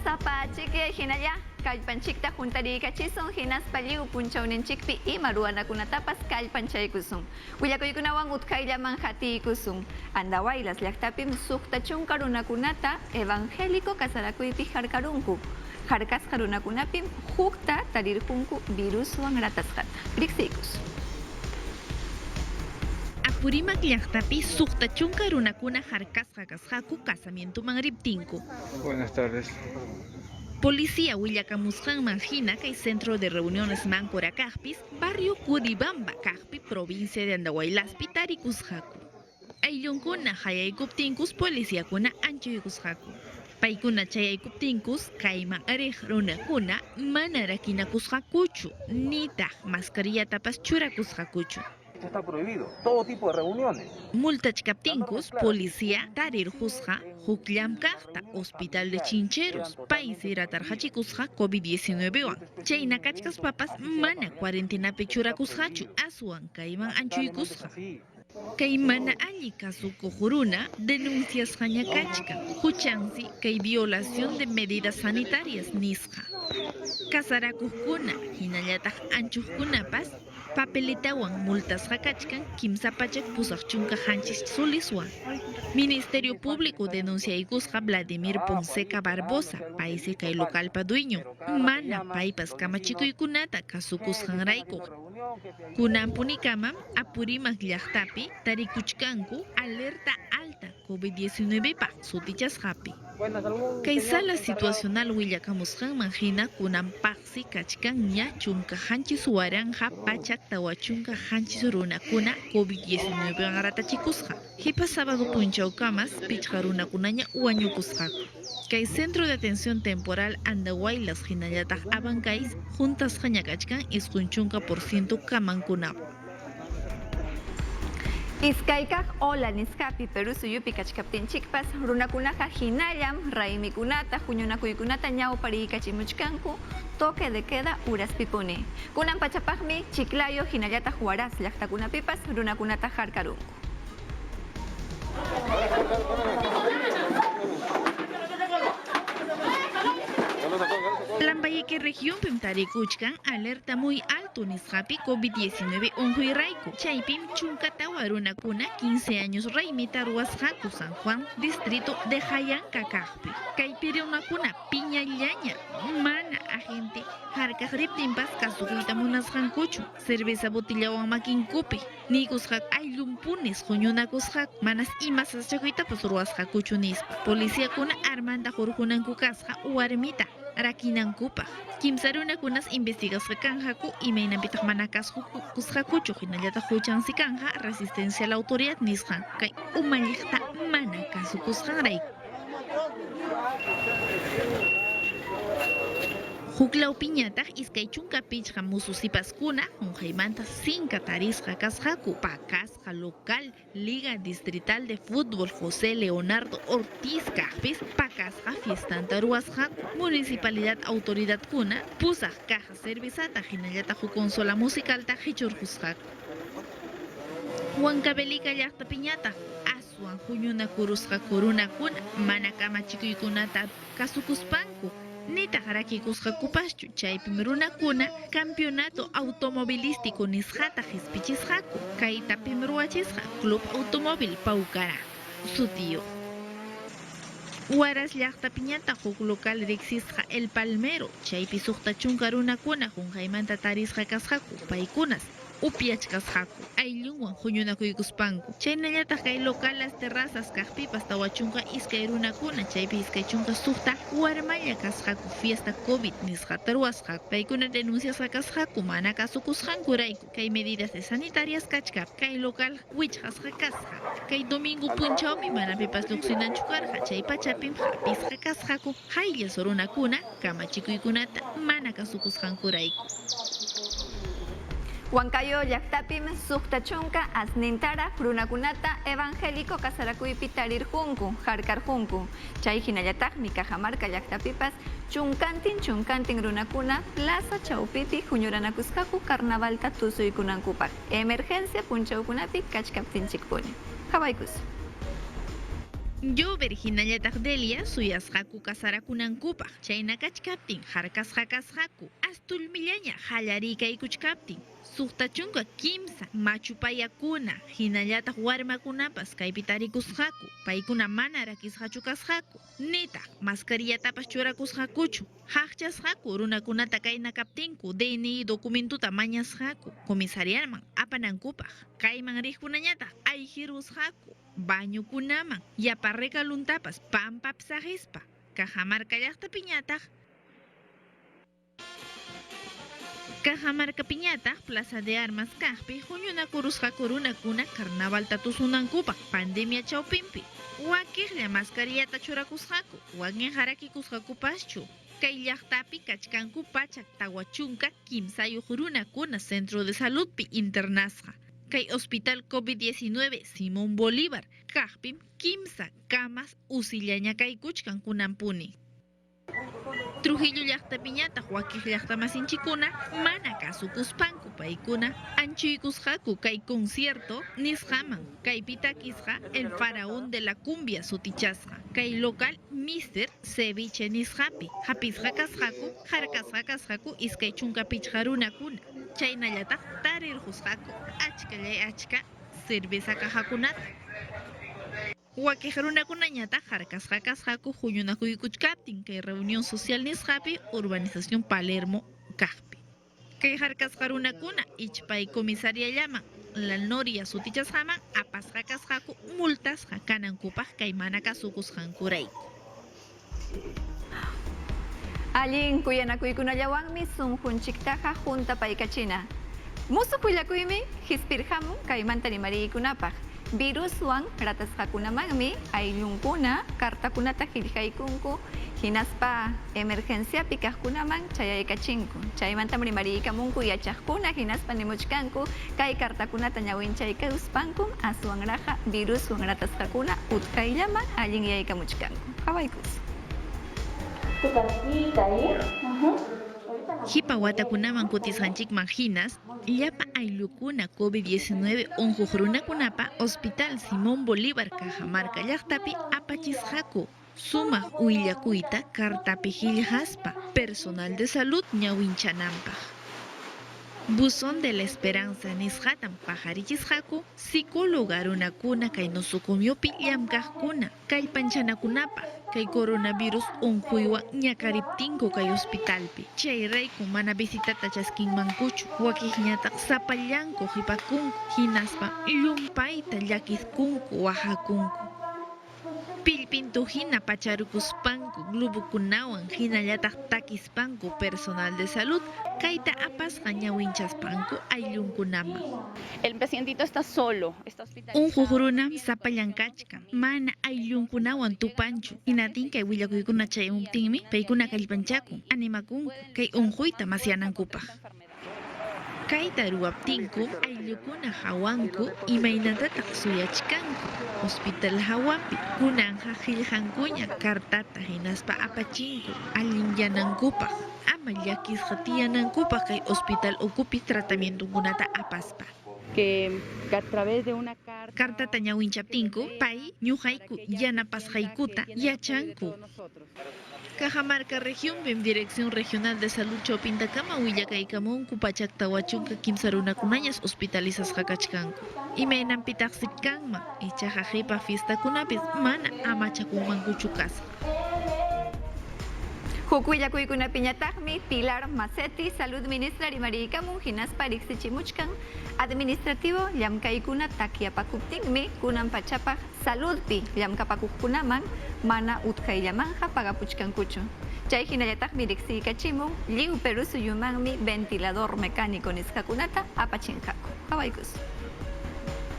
Sapa chiqui hinalla kallpanchikta juntarikachison hinas palliu punchawninchikpi ima ruwanakunatapas kallpanchaykusun. Willakuykunawan utkayllaman hatiykusun. Andawaylas llaqtapim suqta chunka runakunata evangélico kasarakuypi harkarunku. Harkasqa runakunapim hukta tarirqunku viruswan ratasqata. Riqsiykus. Apurimac llaqtapi suqta chunka runakuna harkasqa kasqaku casamientoman riptinku. Buenas tardes. Policía Willakamusqanman hina kay centro de reuniones Mancora kaqpis barrio Curibamba kaqpi provincia de Andahuaylaspi tarikusqaku. Ayllunkuna hayaykuptinkus policíakuna anchuykusqaku. Paykuna chayaykuptinkus kayman ariq runakuna mana rakinakusqakuchu nitaq mascarillatapas churakusqakuchu. Está prohibido, todo tipo de reuniones. Multachkaptinkus, policía tarirqusqa hukllaam kaqta hospital de Chincheros, paisi ratarqachikusqa COVID-19 wan. Chayna kachkaspapas mana cuarentenapi churakusqachu aswan kayman anchuykusqa. Kay mana alli kasukuq runa denunciasqaña kachkan, huchansi kay violación de medidas sanitarias nisqa. Kasarakuqkuna hinallataq anchuqkunapas papelitawan multasqa kachkan kimsa pachak pusaq chunka hanchis suliswan. Ministerio Público denunciaykusqa Vladimir Ponseca Barbosa, paisi kay localpa dueño, mana paypas kamachikuykunata kasukusqanrayku. Kunanpunikamam Apurimac llaqtapi tarikuchkanku alerta alta COVID-19 pa sutichasqapi. Kay sala situacional willakamusqanman hina kunanpaqsi kachkan ña chunka hanchis waranja pachak tawa chunka hanchis runakuna COVID-19 wan ratachikusqa. Hipa sábado punchawkamas pichqa runakunaña wañukusqaku. Kay centro de atención temporal Andahuaylas hinallataq Abancay's juntasqa ñakachkan isqunchunka % kamankunawan. Iskaykaq ola nisqapi Perú suyupi kachkaptinchikpas runakunaqa hinallam raymikunata huñunakuykunata ñawpariykachimuchkanku toque de queda uraspipuni. Kunan pachapaqmi Chiclayo hinallataq Huaraz llaqtakunapipas runakunata harkarunku. Lambayeque región pim tarikuchkan alerta muy alto nisqapi COVID-19 unhuyrayku. Chaypim chunkata warunakuna 15 años raymita ruwasqaku San Juan, distrito de Jayanca kaqpi. Kaypi runakuna piñallaña mana agente harkaq riptinpas kasukuyta munasqankuchu. Cerveza botillawan makinkupi nikusqaq ayllunpunis huñunakusqaku manas ima saschakuytapas ruwasqakuchu nispa. Policíakuna armanta hurqunanku kasqa warmita rakinankupa. Kimsa runakunas investigasqa kanjaku imaynapitaq mana kasqakuchu hinallataq huchansi kanja resistencia a la autoridad nisqan kay umalliqta mana kasukusqanrayku. Huklaw piñataq iskay chunka pichqa mususipaskuna hunqaymanta sinka tarisqa kasqaku pakasqa local Liga Distrital de Fútbol José Leonardo Ortiz kaqpis pakasqa fiestanta ruwasqaku. Municipalidad autoridadkuna pusaq caja cervezata hinallataq hu consola musicalta hichurqusqaku. Huancavelica llaqta piñataq aswan huñunakurusqaku runakuna mana kamachikuykunata kasukuspanku. Nitaq rakikusqakupaschu chaypim runakuna campeonato automovilístico nisqata hisp'ichisqaku. Kaytapim ruwachisqa Club Automóvil Paucara sutiyo. Huaraz llaqtapiñataq huk local riqsisqa El Palmero chaypi suqta chunka runakuna hunqaymanta tarisqa kasqaku paykunas upiachkasqaku ayllunwan huñunakuykuspanku. Chaynallataq kay local Las Terrazas kaqpipas tawachunqa iskay runakuna chaypi iskay chunka suqta warmalla kasqaku fiesta COVID nisqata ruwasqaku. Paykuna denunciasqa kasqaku mana kasukusqankurayku. Kay medidas de sanitarias kachkap kay local wichqasqa kasqa. Kay domingo punchawmi mana pipas lluqsinanchu karqa chay pachapim hapisqa kasqaku hayllas runakuna kamachikuykunata mana kasukusqankurayku. Huancayo llaqtapim suqta chunka asnintara runakunata evangélico kasarakuypi tarirqunku harkarqunku. Chay hinallataqmi Cajamarca llaqtapipas chunkantin runakuna plaza chawpipi huñuranakusqaku carnavalta tusuykunankupaq. Emergencia punchawkunapi kachkaptinchikpuni. Hawaykus. Yo Virginallataj Delia suyasqaku kasarakunankupaq chayna kachkaptin harkasqakasqaku astulmillaña hallarikaykuychkaptin suqta chunka kimsa machupayakuna hinallataq warmakunapas kaypi tarikusqaku paykuna mana rakisqachu kasqaku nitaq maskarillatapas churakusqakuchu haqchasqaku runakunata kayna kaptinku DNI documentuta mañasqaku comisariaman apanankupaq kayman riqkunañataq ayqirusqaku bañukunaman yaparrikaluntapas pampapsahispa Cajamarca llaqtapiñataq Cajamarca piñataq Plaza de Armas kaqpi huñunakurusqaku runakuna carnavalta tusunankupaq pandemia chawpinpi wakiqlla mascarillata churakusqaku wakin harakikusqakupaschu kay llaqtapi kachkanku pachak tawa chunka kimsayuq runakuna centro de saludpi internasqa kay hospital COVID-19 Simón Bolívar kaqpim kimsa camas usillaña kaykuchkan kunampuni Trujillo llaqtapiñataq wakiq llaqtamasinchikuna mana kasukuspanku paykuna anchuykusqaku kay concierto nisqaman kaypi takisqa el faraón de la cumbia sutichasqa kay local Mr. Ceviche nisqapi hapisqa kasqaku harkasqa kasqaku iskay chunka pichqa runakuna chaynallataq tarirqusqaku achka cerveza cajakunata wakiq runakunañataq harkasqa kasqaku huñunakuykuchkaptin kay reunión social nisqapi urbanización Palermo kaqpi kay harkasqa runakuna ichpay comisariallaman La Noria sutichasqaman apasqa kasqaku multasqa kanankupaq kay mana kasukusqankurayku Allin kuyanakuykunallawanmi sunqunchiktaqa junta paykachina. Musuq willakuymi hisp'irhamun kaymanta rimariykunapaq. Viruswan ratasqakunamanmi ayllunkuna kartakunata qillqaykunku hinaspa emergenciapi kaqkunaman chayaykachinku. Chaymantam rimariykamunku yachaqkuna hinaspa nimuchkanku kay kartakunata ñawinchaykuspanku aswanraqa viruswan ratasqakuna utkayllaman allin yaykamuchkanku. Qhawaykus. Hipa watakunaman kutisqanchikman hinas llapa ayllukuna COVID-19 unquq runakunapa Hospital Simón Bolívar Cajamarca llaqtapi apachisqaku sumaq willakuyta kartapi qillqaspa personal de salud ñawinchananpaq Buzón de la Esperanza nisqatan pajarichisqaku psicóloga runakuna kay nosocomiupi llamkaqkuna kallpanchanakunapaq kay coronavirus unquywan ñakariptinku kay hospitalpi chayrayku mana visitata chaskinmankuchu wakiqñataq sapallanku hipakunku hinaspa llumpayta llakiskunku wahakunku Pillpintu hina pacharukuspanku glubukunawan hinallataq takispanku personal de salud kayta apasqa ñawinchaspanku ayllunkunaman El pacientito está solo, está hospitalizado. unquq runam sapallankachkan mana ayllunkunawan tupanchu hinatin kay willakuykuna chayamuptinmi paykuna kallpanchakun animakunku kay unquyta masyanankupaq kayta ruwaptinku ayllukuna hawanku imaynatataq suyachkanku hospital hawapi kunanja qillqankuña kartata hinaspa apachinku allinyanankupaq ama llakisqa tiyanankupaq kay hospital ukupi tratamientokunata apaspa Que a través de una kartata ñawinchaptinku pay ñuqayku yanapasqaykuta yachanku Cajamarca región en Dirección Regional de Salud Chopintakama willakaykamunku pachaktahuachunka kimsa runakunañas hospitalizasqa kachkanku imaynanpitaqsi kanman ichaqa qipa fiestakunapis mana amachakunmankuchu kasqa Huk willakuykunapiñataqmi Pilar Macetti, Salud Ministra rimariykamun hinaspa riqsichimuchkan administrativo llamkaykuna takyapakuptinmi kunan pachapaq saludpi llamkapakuqkunaman mana utkayllamanqa pagapuchkankuchu. Chay hinallataqmi riqsiykachimun lliw Perú suyumanmi ventilador mecánico nisqakunata apachinqaku. Qhawaykus.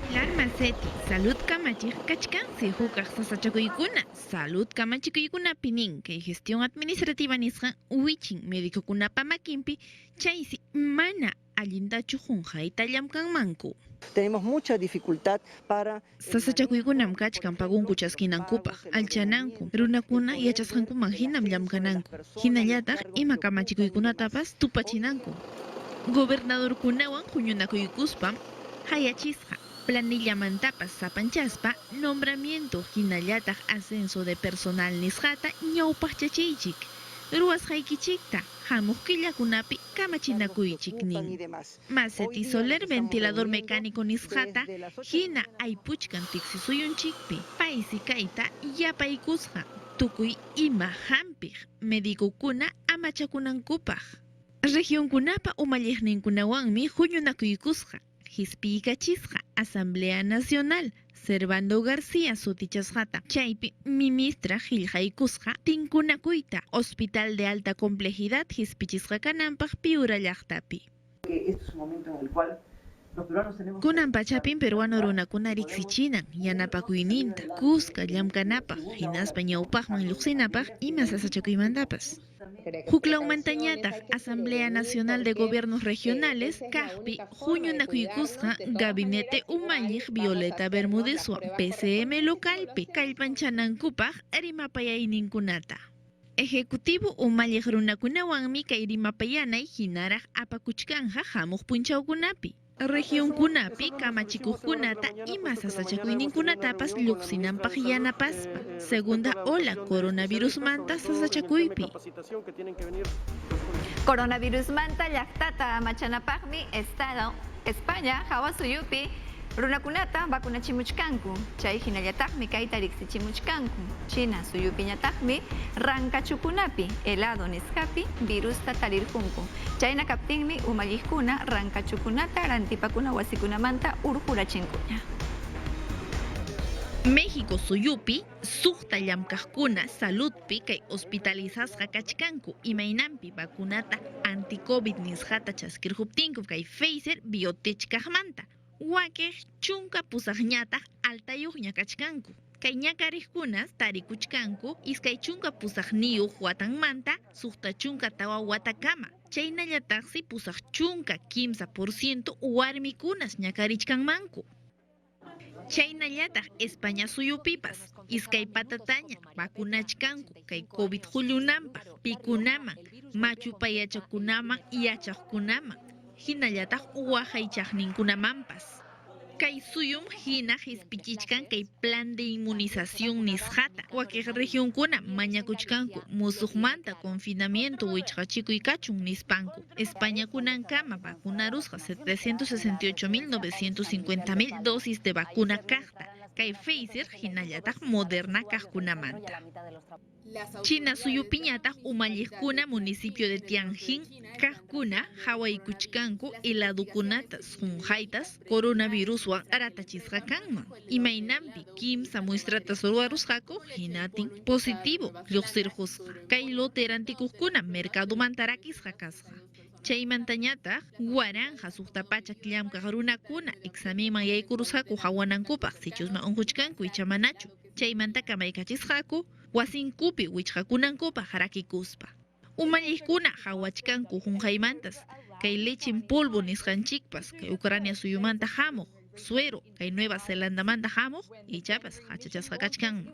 Pilar Macetti, Salud Kamachiq kachkansi hukaq sasachakuykuna Salud Kamachikuykuna pinin kay gestión administrativa nisqa uwichin médicokunapa makinpi chaysi mana allintachu hunqayta llamkanmanku Tenemos mucha dificultad para... Sasachakuykunam kachkan pagunku chaskinankupaq alchananku runakuna yachasqankuman hinam llamkananku hinallataq ima kamachikuykunatapas tupachinanku gobernadorkunawan huñunakuykuspam hayachisqa Planilla mantapas sapanchaspa, nombramiento hinallataq ascenso de personal nisqata ñawpaq chachichik. Ruas haikichikta, hamuq killakunapi kamachinakuychik nin. Maceti Soler ventilador mecánico nisqata, hina aypuchkan tiksi suyunchikpi. Paisi kaita yapaykusqa, tukuy ima hampiq, medicukuna amachakunankupaq. Regionkunapa umalliqninkunawanmi huñunakuykusqa. Hisp'ikachisqa Asamblea Nacional Servando García sutichasqata chaypi ministra qillqaykusqa tinkunakuyta Hospital de Alta Complejidad hisp'ichisqa kananpaq Piura llaqtapi. Kunan pachapin peruano runakuna riqsichinan yanapakuyninta kusqa llamkanapaq hinaspa ñawpaqman lluqsinapaq ima sasachakuymantapas. Huklawmantañataq Asamblea Nacional de Gobiernos Regionales kaqpi huñunakuykusqa Gabinete Umalliq Violeta Bermúdezwan PCM localpi kallpanchanankupaq rimapayayninkunata. Ejecutivo Umalliq runakunawanmi kay rimapayanay hinaraq apakuchkanja hamuq punchawkunapi. Regionkunapi kamachikuqkunata ima sasachakuyninkunatapas lluqsinanpaq yanapaspa. Segunda ola coronavirus manta sasachakuypi. Coronavirus manta llaqtata amachanapaqmi Estado España hawasuyupi runakunata vacunachimuchkanku. Chay hinallataqmi kayta riqsichimuchkanku. China suyupiñataqmi rankachukunapi helado nisqapi virusta tarirqunku. Chayna kaptinmi umalliqkuna rankachukunata rantipakuna wasikunamanta urqurachinkuña. México suyupi suqta llamkaqkuna saludpi kay hospitalizasqa kachkanku imaynanpi vacunata anti-COVID nisqata chaskirquptinku kay Pfizer Biotech kaqmanta. Wakiq chunka pusaqñataq altayuqña kachkanku. Kay ñakariqkunas tarikuchkanku iskay chunka pusaqniyuq watanmanta suqta chunka tawa watakama. Chaynallataqsi pusaq chunka 15% warmikunas ñakarichkanmanku. Chaynallataq España suyupipas iskay patataña vacunachkanku kay COVID qullunanpaq pikunaman machupayachakunaman yachaqkunaman hinallataq waqaychaqninkunamanpas. Kay suyum hina hisp'ichichkan kay plan de inmunización nisqata. Wakiq regionkuna mañakuchkanku musuqmanta confinamiento wichqachikuy kachun nispanku. España kunankama vacunarusqa 768.950.000 dosis de vacuna kaqta. Kay Pfizer hinallataq Moderna kaqkunamanta. China suyupiñataq umalliqkuna municipio de Tianjin kaqkuna hawaykuchkanku heladukunatas qunqaytas coronaviruswan aratachisqa kanman. Imaynanpi kimsa muestratas ruwarusqaku hinatin positivo lluqsirqusqa. Kay lote rantikuqkuna mercadumanta rakisqa kasqa. Chaymantañataq waranja suqtapachak llamkaq runakuna examenman yaykurusqaku hawanankupaq sichusman unquchkanku ichamanachu. Chaymanta kamaykachisqaku wasinkupi wichqakunankupaq rakikuspa. Umalliqkuna hawachkanku qunqaymantas kay leche en polvo nisqanchikpas kay Ucrania suyumanta hamuq suero kay Nueva Zelandamanta hamuq ichapas hachachasqa kachkanman.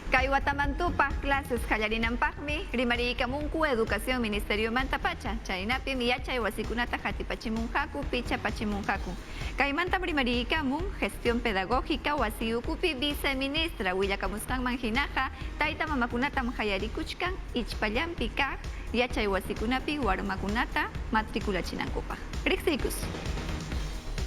Kay Watamantupaq clases qallarinanpaqmi rimariykamunku Educación Ministerio Mantapacha. Chaynapi yachay wasikunata qatipachimunqaku, pichapachimunqaku. Kaymantam rimariykamun Gestión Pedagógica wasiyukupi Viceministra willakamusqanman hinaqa tayta mamakunatam qallarikuchkan ichpallanpi kaq yachay wasikunapi warmakunata matriculachinankupaq. Riqsiykus.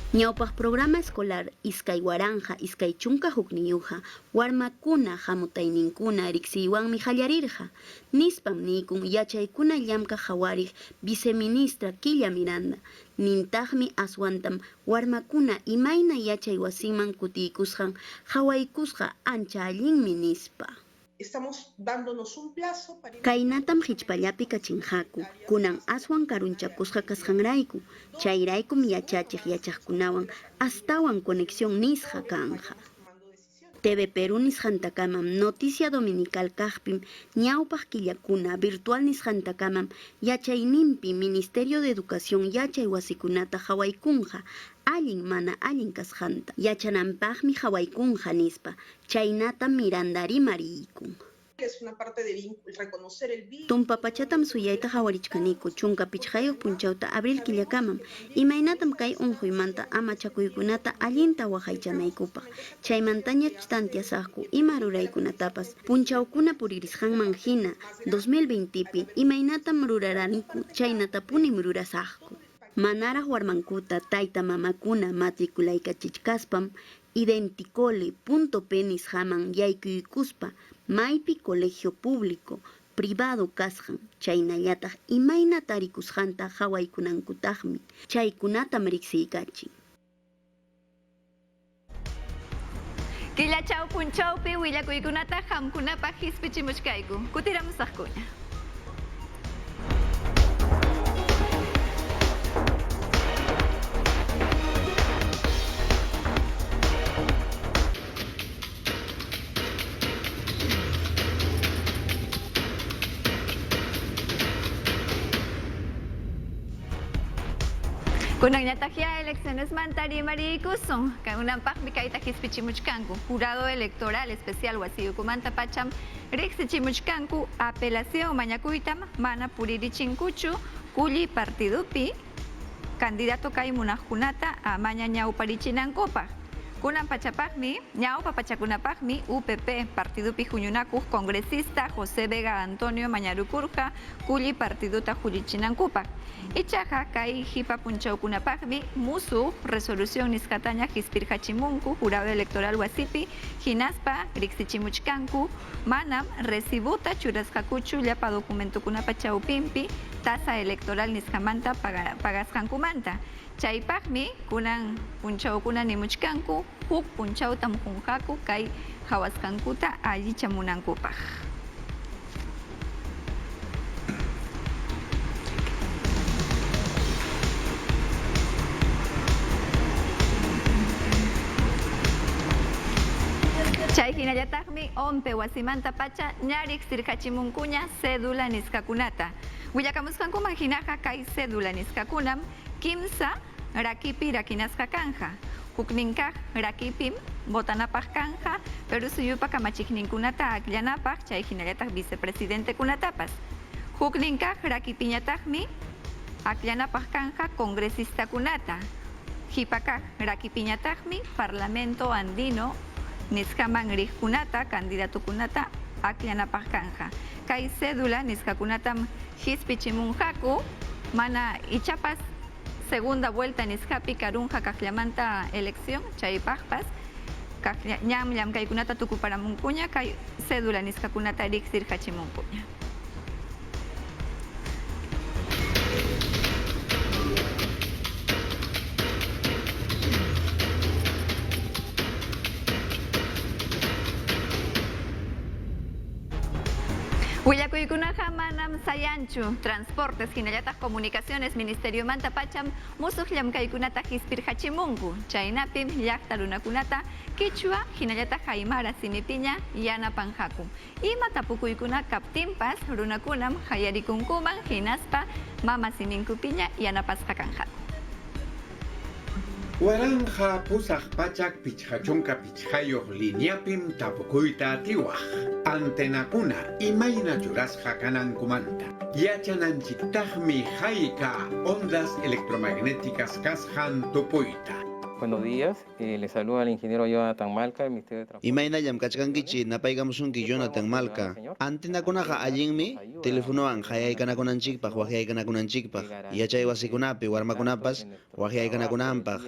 Ñawpaq programa escolar iskay waranja iskay chunka hukniyuqa warmakuna hamutayninkuna riqsiywanmi qallarirqa nispam niykun yachaykuna llamkaq qhawariq viceministra Quilla Miranda nintaqmi aswantam warmakuna imayna yachay wasiman kutiykusqan qhawaykusqa ancha allinmi nispa. Estamos dándonos un plazo para... Kaynatam hichpallapi kachinqaku, kunan aswan karunchakusqa kasqanrayku, chayraykum yachachiq yachaqkunawan astawan conexión nisqa kanja. TV Perú nisqantakamam Noticia Dominical kaqpim ñawpaq killakuna virtual nisqantakamam yachayninpi Ministerio de Educación yachay wasikunata qhawaykunqa allin mana allin kasqanta yachananpaqmi qhawaykunqa nispa chaynata Miranda rimariyku. es una parte de reconocer el vínculo. Tumpapachatam suyayta hawarichkaniku chunka pichqayuq punchawta abril killakamam imaynatam kay unquymanta ama chakuykunata allinta waqaychanaykupaq chaymantaña tantiasaqku ima ruraykunatapas punchawkuna puririsqanman hina 2020pi imaynatam ruraraniku chaynatapunim rurasaqku manaraq warmankuta tayta mamakuna matriculaykachishkaspam Identicole.p nisqaman yaykuykuspa maypi colegio público privado kasqan chaynallataq imayna tarikusqanta hawaykunankutaqmi chaykunatam riqsiykachin. Killachaw punchawpi willakuykunata hamkunapaq hispichimuchkayku. Kutiramusaqkuña. Kunanñataqya elecciones mantari marikusun, kanunanpaqmi kayta hispichimuchkanku. Jurado electoral especial wasiyukumanta pacham riqsichimuchkanku apelación mañakuytam mana puririchinkuchu kulli partidupi candidato kay munaqkunata amaña ñawparichinankupak. Kunan pachapaqmi, ñawpa pachakunapaqmi UPP partidupi huñunakuq congresista José Vega Antonio mañarukurqa kulli partiduta hullichinankupak. Ichaqa kay hipa punchawkunapaqmi musuq resolución nisqataña hispirqachimunku jurado electoral wasipi hinaspa riqsichimuchkanku manam recibuta churasqakuchu llapa documentokunapa chawpinpi tasa electoral nisqamanta pagasqankumanta. Chaypaqmi kunan punchawkuna nimuchkanku huk punchawtam hunqaku kay hawasqankuta allichamunankupaq. Chay hinallataqmi onpe wasimanta pacha ña riqsirqachimunkuña cédula nisqakunata. Willakamusqankuman hinaqa kay cédula nisqakunam kimsa rakipi rakinasqa kanja. Hukninkaq rakipim botanapaq kanja, pero suyupa kamachikninkunata akllanapaq chay hinallataq vicepresidentekunatapas. Hukninkaq rakipiñataqmi akllanapaq kanja congresista-kunata. Hipakaq rakipiñataqmi Parlamento Andino nisqaman riqkunata candidatukunata akllanapaq kanja. Kay cédula nisqakunatam hispichimunqaku mana ichapas segunda vuelta nisqapi karunqa kaqllamanta elección chaypaqpas ñam llamkaykunata tukuparamunkuña kay cédula nisqakunata riqsirqachimunkuña. Willakuykunaqa manam sayanchu transportes hinallataq comunicaciones ministerio manta pacham musuq llamkaykunata hispirqachimunku chaynapim llaqta runakunata quichua hinallataq aymara simipiña yanapanqaku ima tapukuykuna kaptinpas runakunam hayarikunkuman hinaspa mama siminkupiña yanapasqa kanqaku. Waranja pusaq pachak pichhachunka pichhayoq lineapim tapukuyta tiwaq. Antenakuna imayna churasqa kanankumanta. Yachananchiktaqmi hayka ondas electromagnéticas kasqan tupuyta. Buenos días, les saluda el ingeniero Jonathan Malca del Ministerio de Transporte. Imaynallam kachkankichi napaykamusunki Jonathan Malca. Antenakunaqa allinmi telefonowan hayaykanakunanchikpaq waqyaykanakunanchikpaq yachay wasikunapi warmakunapas waqyaykanakunanpaq.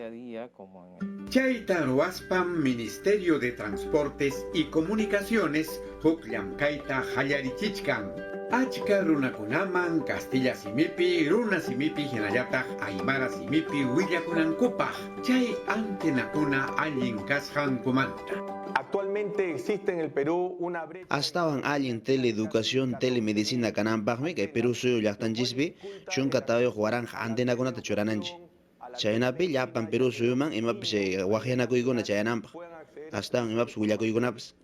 Chayta ruwaspam Ministerio de Transportes y Comunicaciones huk llamkayta hallarichichkan. Achka runakunaman Castilla simipi, runa simipi hinallataq aymara simipi willakunankupaq. Chay antenakuna allin kasqankumanta. Actualmente existe en el Perú una brecha. Astawan allin teleeducación, telemedicina kananpaqmi kay Perú suyu llaqtanchispi chunka tawayoq waranja antenakunata churananchik. Chaynapi llapan Perú suyuman imapish waqyanakuykuna chayananpaq. Astawan imapish willakuykunapas.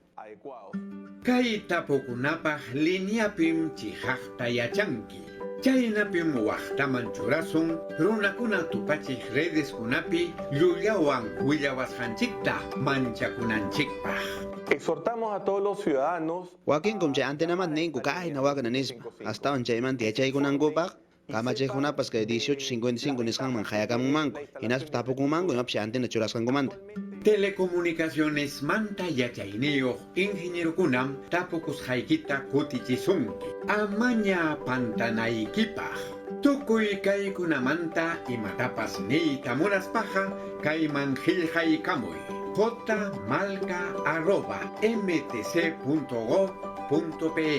Kay tapukunapaq lineapim chihaqta yachanki. Chaynapim waqtaman churasun runakuna tupachik redes kunapi llullawan willawasqanchikta manchakunanchikpaq. Exhortamos a todos los ciudadanos Wakin kum chay antenamat ninku kahina wakana nispa. Astawan chayman tiachaykunankupaq kamachaykunapas kay 1855 nisqanman hayakamunmanku. Hinaspa tapukunmanku imapshi antena churasqankumanta. Telecomunicaciones manta yachayniyuq ingenierokunam tapukusqaykita kutichisunki. Amaña pantanaykipaq. Tukuy kaykunamanta imatapas niyta munaspaqa kayman qillqaykamuy. jmalka@mtc.gov.pe.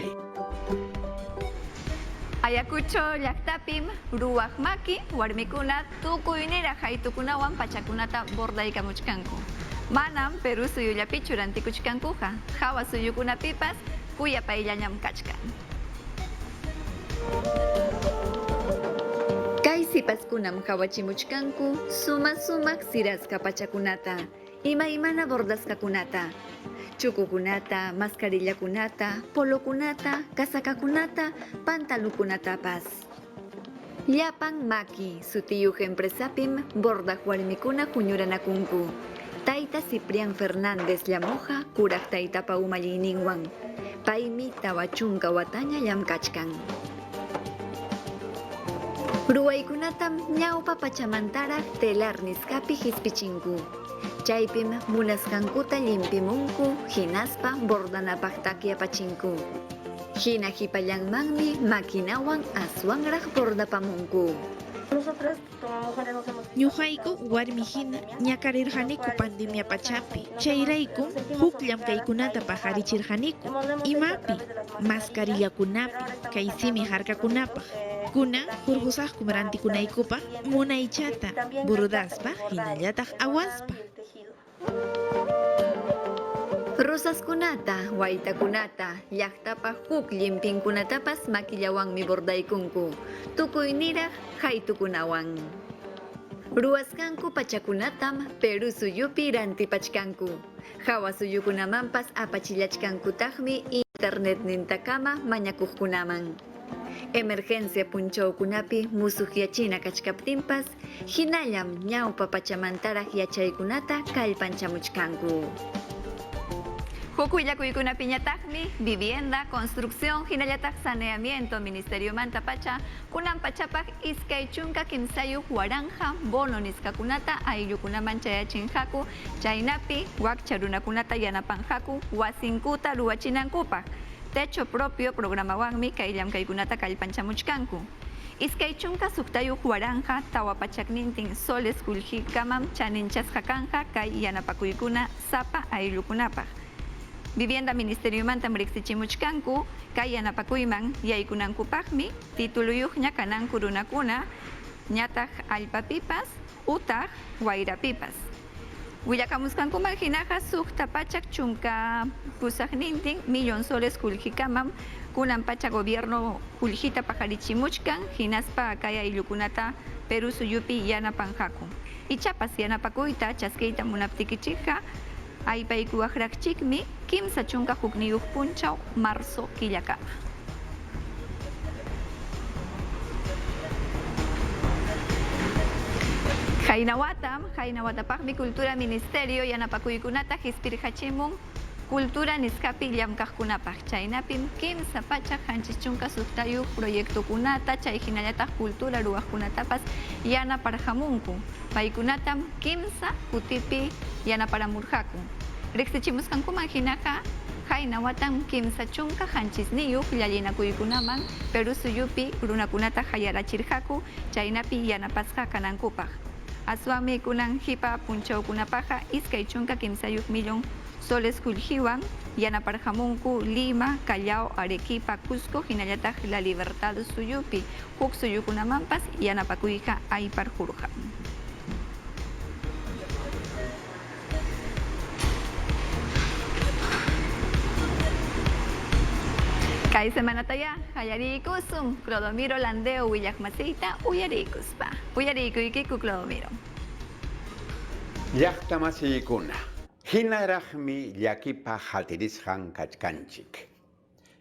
Ayacucho llaktapim ruwaq maki warmikuna tukuynira haytukunawan pachakunata bordaykamuchkanku. Manam Perú suyullapi churantikuchkankuqa. Hawa suyukunapipas kuyapayllañam kachkan. Kay sipaskunam hawachimuchkanku sumaq sirasqa pachakunata. Imaymana bordaskakunata, chukukunata, mascarillakunata, polokunata, casakakunata, pantalukunatapas. Llapan maki sutiyuq empresapim bordaq warmikuna huñuranakunku. Tayta Ciprián Fernández llamuqa kuraq taytapa umallininwan. Paymi tawa chunka wataña llamkachkan. Ruwaykunatam ñawpa pachamantaraq telar niskapi hispichinku. Chaypim munasqankuta llimpimunku, hinaspa bordanapaq takyapachinku. Hina hipallanmanmi makinawan aswanraq bordapamunku. Ñuqayku warmi hina ñakarirqaniku pandemia pachapi. Chayrayku huk llamkaykunata paqarichirqaniku. Imapi mascarillakunapi kay simi harkakunapaq. Kunan hurqusaqkum rantikunaykupaq munaychata burudaspa hinallataq awaspa. Rosaskunata, waytakunata, llaqtapa huk llimpinkunatapas makillawanmi bordaykunku. Tukuyniraq haytukunawan. Ruwasqanku pachakunatam Perú suyupi rantipachkanku. Hawa suyukunamanpas apachillachkankutaqmi internet nintakama mañakuqkunaman. Emergencia punchawkunapi musuqyachina kachkaptinpas hinallam ñawpa pachamantaraq yachaykunata kallpanchamuchkanku. Huk willakuykunapiñataqmi vivienda, construcción, hinallataq saneamiento Ministerio Manta Pacha kunan pachapaq iskay chunka kimsayuq waranja bono niskakunata ayllukunaman chayachinhaku, chaynapi wakcha runakunata yanapanhaku wasinkuta ruwachinankupaq. Techo propio programawanmi kay llamkaykunata kallpanchamuchkanku. Iskay chunka suqtayuq waranja tawa pachaknintin soles kullhikaman chaninchasqa kanja kay yanapakuykuna sapa ayllukunapaq. Vivienda Ministerio Manta riqsichimuchkanku kay yanapakuyman yaykunankupaqmi tituluyuqña kananku runakuna ñataq allpapipas utaq wayrapipas. Willakamusqankuman hinaqa suqta pachak chunka pusaqnintin millón soles kullhikaman kunan pacha gobierno kullhita paqarichimuchkan hinaspa kay ayllukunata Perú suyupi yanapanhaku. Ichapas yanapakuyta chaskayta munaptikichikqa aypaykuwaqraqchikmi kimsa chunka hukniyuq punchaw marzo killakama. Haynawatapaqmi Cultura Ministerio yanapakuykunata hisp'irqachimun cultura niskapi llamkaqkunapaq. Chaynapim kimsa pachak qanchis chunka suqtayuq proyectokunata chay hinallataq cultura ruwaqkunatapas yanaparqamunku. Paykunatam kimsa kutipi yanaparamurqaku. Riqsichimusqankuman hinaqa haynawatan kimsa chunka qanchisniyuq llallinakuykunaman Perú suyupi runakunata hayarachirqaku, chaynapi yanapasqa kanankupaq. Aswanmi kunan hipa punchawkunapaqa iskay chunka kimsayuq millón soles kullhiwan yanaparqamunku Lima, Callao, Arequipa, Cusco hinallataq La Libertad suyupi huk suyukunamanpas yanapakuyqa ayparqurqa. Kay semanataya hayariykusun Clodomiro Landeo willaqmasiyta uyariykuspa. Uyariykuykku Clodomiro. Llaqtamasiykuna, hinaraqmi llakipa hatirisqan kachkanchik.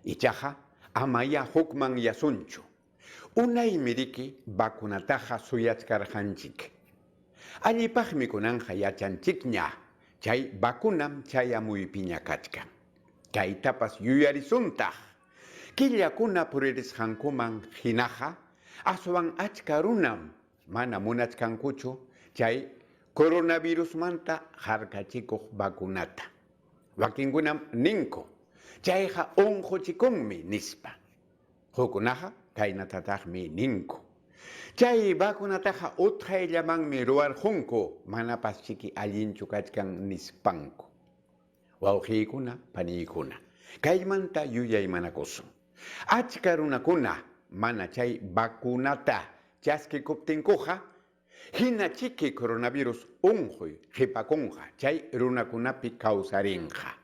Ichaqa amaya hukman yasunchu. Unay miriki vacunataja suyachkarjanchik. Allipajmi kunanja yachanchikña, chay vacunam chayamuypiña kachka. Kaytapas yuyarisuntaj. Killakuna puririsqankuman hinaja, aswan achka runam mana munachkankuchu chay coronavirusmanta harkachikuq vacunata. Wakinkunam ninku, chayqa unquchikunmi nispa. Hukunaqa kaynatataqmi ninku. Chay vacunataqa utqayllamanmi ruwarqunku manapas chiki allinchu kachkan nispanku. Wawqiykuna, paniykuna, kaymanta yuyaymanakusun. Achka runakuna mana chay vacunata chaskikuptinkuqa, hina chiki coronavirus unquy qipakunqa chay runakunapi kawsarinqa.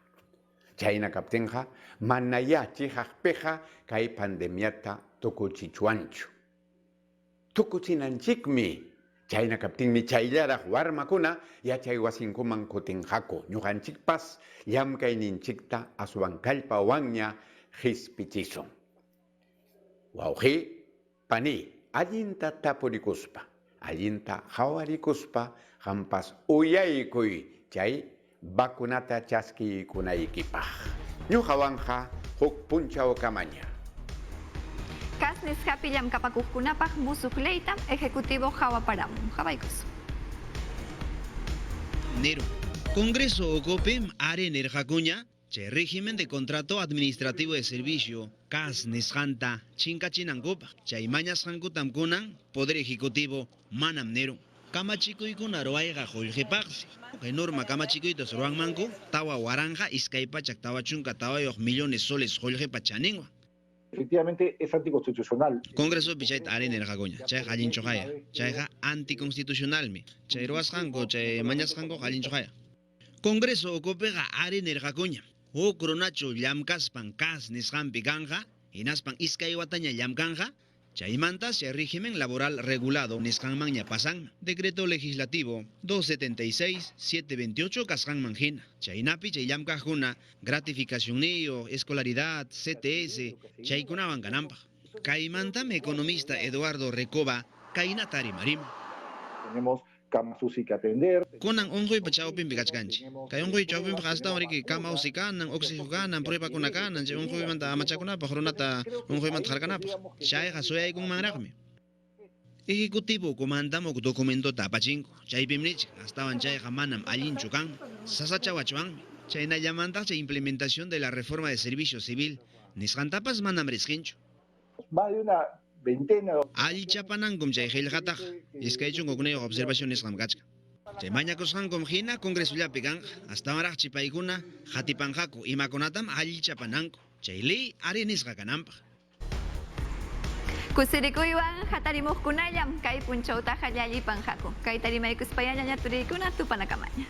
Chayna kaptinqa mana ya chihaqpiqa kay pandemiata tukuchichuanchu. Tukuchinanchikmi, chayna kaptinmi chayllaraq warmakuna yachay wasinkuman kutinqaku. Ñuqanchikpas llamkayninchikta aswan kallpawanña hispichisun. Wawqi, pani, allinta tapurikuspa, allinta hawarikuspa, hampas uyaykuy chay vacunata chaskiykunaykipaq. Ñuqawanja huk punchaw kamaña. Kasnis hapillam kapakuqkunapaq musuq leytam ejecutivo hawaparamun. Hawaykus. Nero. Congreso Ocopem are nerjacuña, che régimen de contrato administrativo de servicio, CAS Nesjanta, Chincachinangopa, Chaimañas Hankutam Kunan, Poder Ejecutivo, Manam Nero. Kamachico y Kunaroaiga Joljepax, que norma Kamachicoitos Ruan Manco, Tawa Waranja, Iskaipa, Chactawa Chunca, Tawa millones soles Joljepachaninga. Efectivamente es anticonstitucional. Congreso Pichait are nerjacuña, Chay Jalin Chojaya, Chayja anticonstitucional mi, Chay Ruas Hanco, Chay Mañas Hanco, Jalin Chojaya. Congreso Ocopega are nerjacuña. O cronacho llamkaspan kas nisqanpi kanja, hinaspan iskay wataña llamkanja, chaymantas ya régimen laboral regulado nisqanmanña pasan, decreto legislativo 276-728 kasqanman hina, chaynapi chay llamkajuna, gratificación niyo, escolaridad, CTS, chaykunawan kananpaq. Kaymantam economista Eduardo Recoba, kaynatari marim. Tenemos camas UCI que atender. Kunan ongoy pachawpin pikachkanchi. Kay ongoy chawpin hasta ahorita kama UCI kanan, oxígeno kanan, prueba kuna kanan, che ongoy manta amachakuna pa jornata ongoy manta harkanapa. Chay gasoy kung mangraqmi. Ejecutivo comandamo documento tapachinko. Chay pimnich hasta chay manam allinchu kan. Sasachawachuanmi. Chay na llamanta chay implementación de la reforma de servicio civil. Nisqantapas manam risqinchu. Más de una veintena. Alli chapanankum chay helgataj, iskaychun kokneo observaciones gamkachka. Chay mañakusqankum hina congresullapi kanqa, hasta maraq chipaykuna hatipanqaku imakunatam alli chapananku. Chay ley arenisqa kananpaq. Kusirikuywan hatarimuqkunallam kay punchawtaqa llallipanqaku. Kay tarimaykuspallaña ñaturiykuna tupanakamaña.